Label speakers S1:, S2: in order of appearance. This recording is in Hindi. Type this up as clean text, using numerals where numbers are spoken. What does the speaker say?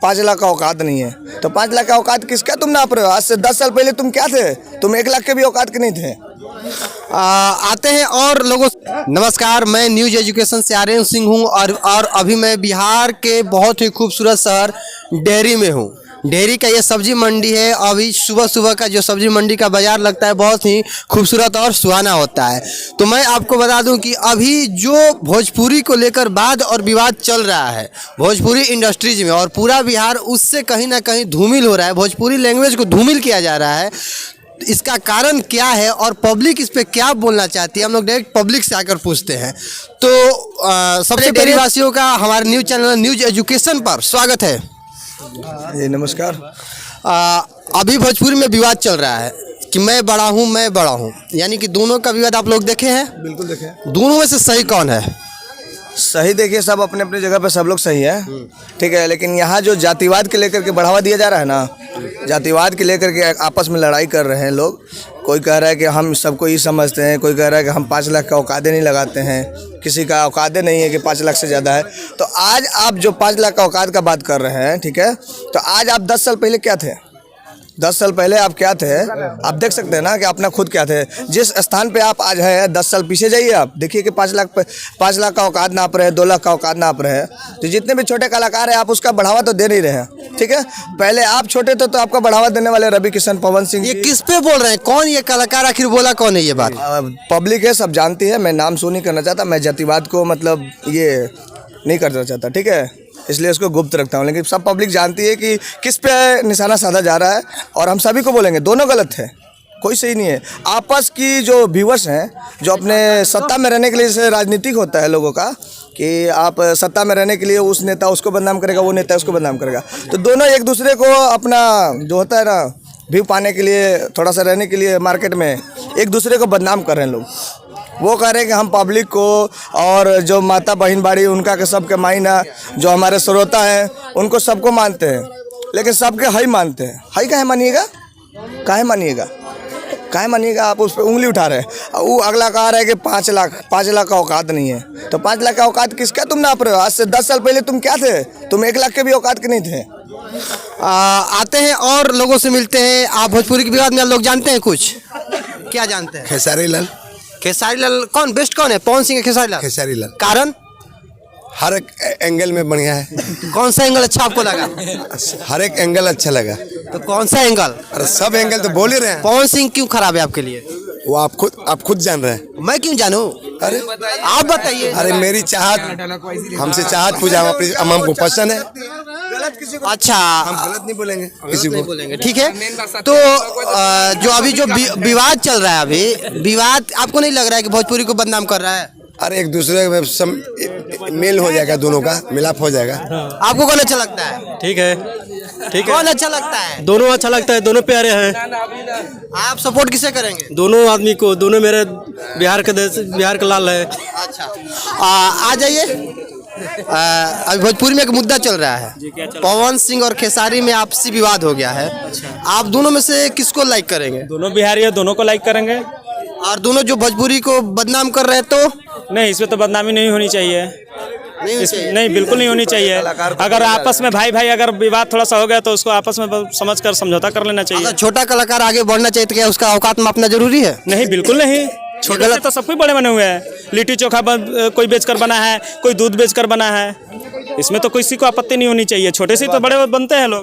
S1: 5 लाख का औकात नहीं है। तो 5 लाख का औकात किसका तुम नाप रहे हो? आज से 10 साल पहले तुम क्या थे? तुम 1 लाख के भी औकात के नहीं थे।
S2: आते हैं और लोगों। नमस्कार, मैं न्यूज एजुकेशन से आर्यन सिंह हूं और अभी मैं बिहार के बहुत ही खूबसूरत शहर डेहरी में हूं। डेहरी का ये सब्जी मंडी है। अभी सुबह सुबह का जो सब्जी मंडी का बाजार लगता है बहुत ही खूबसूरत और सुहाना होता है। तो मैं आपको बता दूं कि अभी जो भोजपुरी को लेकर वाद और विवाद चल रहा है भोजपुरी इंडस्ट्रीज में, और पूरा बिहार उससे कहीं ना कहीं धूमिल हो रहा है, भोजपुरी लैंग्वेज को धूमिल किया जा रहा है। इसका कारण क्या है और पब्लिक इस पे क्या बोलना चाहती है, हम लोग डायरेक्ट पब्लिक से आकर पूछते हैं। तो सबसे पहले वासियों का हमारे न्यूज चैनल न्यूज एजुकेशन पर स्वागत है।
S1: जी नमस्कार।
S2: अभी भोजपुरी में विवाद चल रहा है कि मैं बड़ा हूँ, यानी कि दोनों का विवाद आप लोग देखे हैं?
S1: बिल्कुल देखें।
S2: दोनों में से सही कौन है?
S1: सही देखिए, सब अपने अपने जगह पे सब लोग सही है, ठीक है। लेकिन यहाँ जो जातिवाद के लेकर के बढ़ावा दिया जा रहा है ना, जातिवाद के लेकर के आपस में लड़ाई कर रहे हैं लोग। कोई कह रहा है कि हम सबको ही समझते हैं, कोई कह रहा है कि हम 5 लाख का औकादे नहीं लगाते हैं, किसी का औकादे नहीं है कि 5 लाख से ज़्यादा है। तो आज आप जो 5 लाख का औकात का बात कर रहे हैं, ठीक है, तो आज आप 10 साल पहले क्या थे? 10 साल पहले आप क्या थे? आप देख सकते हैं ना कि अपना खुद क्या थे। जिस स्थान पे आप आज हैं, 10 साल पीछे जाइए, आप देखिए कि 5 लाख का औकात नाप रहे हैं, 2 लाख का औकात नाप रहे हैं। तो जितने भी छोटे कलाकार हैं, आप उसका बढ़ावा तो दे नहीं रहे हैं, ठीक है। पहले आप छोटे थे तो आपका बढ़ावा देने वाले रवि किशन, पवन सिंह।
S2: ये किस पे बोल रहे हैं? कौन ये कलाकार? आखिर बोला कौन है? ये बात
S1: पब्लिक है, सब जानती है। मैं नाम शो नहीं करना चाहता, मैं जातिवाद को मतलब ये नहीं करना चाहता, ठीक है, इसलिए इसको गुप्त रखता हूँ। लेकिन सब पब्लिक जानती है कि किस पे निशाना साधा जा रहा है, और हम सभी को बोलेंगे दोनों गलत है, कोई सही नहीं है। आपस की जो व्यूअर्स हैं, जो अपने सत्ता में रहने के लिए, जैसे राजनीतिक होता है लोगों का कि आप सत्ता में रहने के लिए उस नेता उसको बदनाम करेगा, वो नेता उसको बदनाम करेगा, तो दोनों एक दूसरे को अपना जो होता है ना व्यू पाने के लिए, थोड़ा सा रहने के लिए मार्केट में एक दूसरे को बदनाम कर रहे हैं लोग। वो कह रहे हैं कि हम पब्लिक को और जो माता बहन बाड़ी उनका के सबके मायना, जो हमारे श्रोता हैं उनको सबको मानते हैं, लेकिन सबके हई मानते हैं। हई काहे मानिएगा? काहे मानिएगा? आप उस पर उंगली उठा रहे हैं। वो अगला कह रहा है कि 5 लाख का औकात नहीं है। तो 5 लाख का औकात किसका तुम नाप रहे हो? आज से 10 साल पहले तुम क्या थे? तुम 1 लाख के भी औकात के नहीं थे।
S2: आते हैं और लोगों से मिलते हैं। आप भोजपुरी के विवाद में आप लोग जानते हैं कुछ? क्या जानते हैं?
S3: खेसारी लाल।
S2: खेसारी लाल कौन बेस्ट कौन है? पवन सिंह, खेसारी लाल?
S3: खेसारी लाल।
S2: कारण?
S3: हर एक एंगल में बढ़िया है।
S2: कौन सा एंगल अच्छा आपको लगा?
S3: हर एक एंगल अच्छा लगा।
S2: तो कौन सा एंगल?
S3: अरे सब एंगल तो बोल ही रहे हैं।
S2: पवन सिंह क्यों खराब है आपके लिए?
S3: वो आप खुद जान रहे हैं।
S2: मैं क्यों जानूं?
S3: अरे
S2: आप बताइए।
S3: अरे मेरी चाहत, हमसे चाहत पूछा, हम हमको पसंद है।
S2: अच्छा,
S3: हम गलत नहीं बोलेंगे किसी को।
S2: बोलेंगे, ठीक है। तो जो अभी जो विवाद चल रहा है, अभी विवाद आपको नहीं लग रहा है कि भोजपुरी को बदनाम कर रहा है?
S3: अरे एक दूसरे में मेल हो जाएगा, दोनों का मिलाप हो जाएगा।
S2: आपको कौन अच्छा लगता है?
S4: ठीक है, ठीक है।
S2: कौन अच्छा लगता है?
S4: दोनों अच्छा लगता है, दोनों प्यारे हैं।
S2: आप सपोर्ट किसे करेंगे?
S4: दोनों आदमी को, दोनों मेरे बिहार का लाल है।
S2: अच्छा, आ जाइए। अभी भोजपुरी में एक मुद्दा चल रहा है, पवन सिंह और खेसारी में आपसी विवाद हो गया है। आप दोनों में से किसको लाइक करेंगे?
S4: दोनों बिहारी है, दोनों को लाइक करेंगे।
S2: और दोनों जो भोजपुरी को बदनाम कर रहे हैं तो
S4: नहीं, इसमें तो बदनामी नहीं होनी चाहिए। नहीं, बिल्कुल नहीं होनी चाहिए। अगर आपस में भाई अगर विवाद थोड़ा सा हो गया तो उसको आपस में समझकर समझौता कर लेना चाहिए।
S2: अगर छोटा कलाकार आगे बढ़ना चाहिए तो क्या उसका औकात मापना जरूरी है?
S4: नहीं, बिल्कुल नहीं। छोटे तो सब कोई बड़े बने हुए हैं। लिट्टी चोखा कोई बेचकर बना है, कोई दूध बेचकर बना है। इसमें तो किसी को आपत्ति नहीं होनी चाहिए। छोटे से तो बड़े बनते हैं लोग।